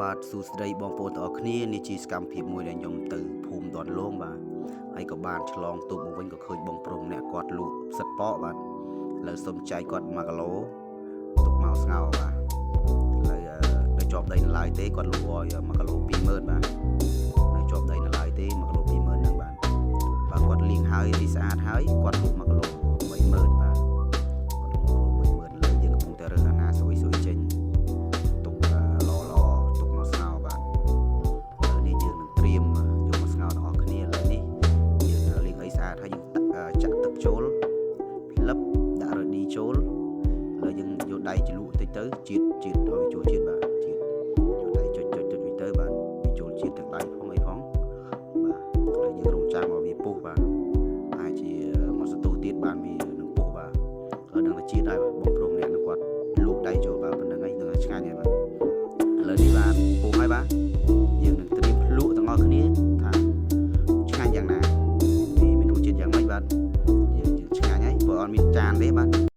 បាទសួស្តីបងប្អូនទាំងអស់គ្នានេះជាសកម្មភាពមួយដែលខ្ញុំទៅភូមិដនលងបាទហើយក៏បានឆ្លងទូកមកវិញក៏ឃើញបងប្រុសម្នាក់គាត់លក់ផ្សិតប៉កបាទលើសុំចែកគាត់1គីឡូទុកមកស្ងោរបាទហើយនៅជាប់ដីនៅឡើយទេគាត់លក់ឲ្យ1គីឡូ20000បាទនៅជាប់ដីនៅឡើយទេ1គីឡូ20000ហ្នឹងបាទគាត់លាងហើយរីស្អាតហើយគាត់លក់1គីឡូ30000បាទគាត់លក់1គីឡូ30000លើយើងកំពុងតែរើសអាណាស្រួយចេញចូលលឹបដាក់រ៉ូឌីចូលលើយើងយកដៃជ្រលក់តិចទៅជាតិឲ្យវាចូលជាតិបាទជាតិយកដៃចុចវិញទៅបាទវាចូលជាតិទាំងដៃផងអីផងបាទហើយយើងរងចាំឲ្យវាពុះបាទអាចជាមកសន្ទុះទៀតបានវានឹងពុះបាទហើយដឹងតែជាតិដែរបងប្រុសអ្នកនឹងគាត់លូកដៃចូលបាទប៉ុណ្្នឹងហើយនឹងឆ្ងាញ់ហើយបាទឥឡូវនេះបាទពុះហើយបាទយើងនឹងត្រៀមភ្លក់ទាំងអស់គ្នាថាឆ្ងាញ់យ៉ាងណាវាមានរសជាតិយ៉ាងម៉េចបាទអត់មានចានទេបាទ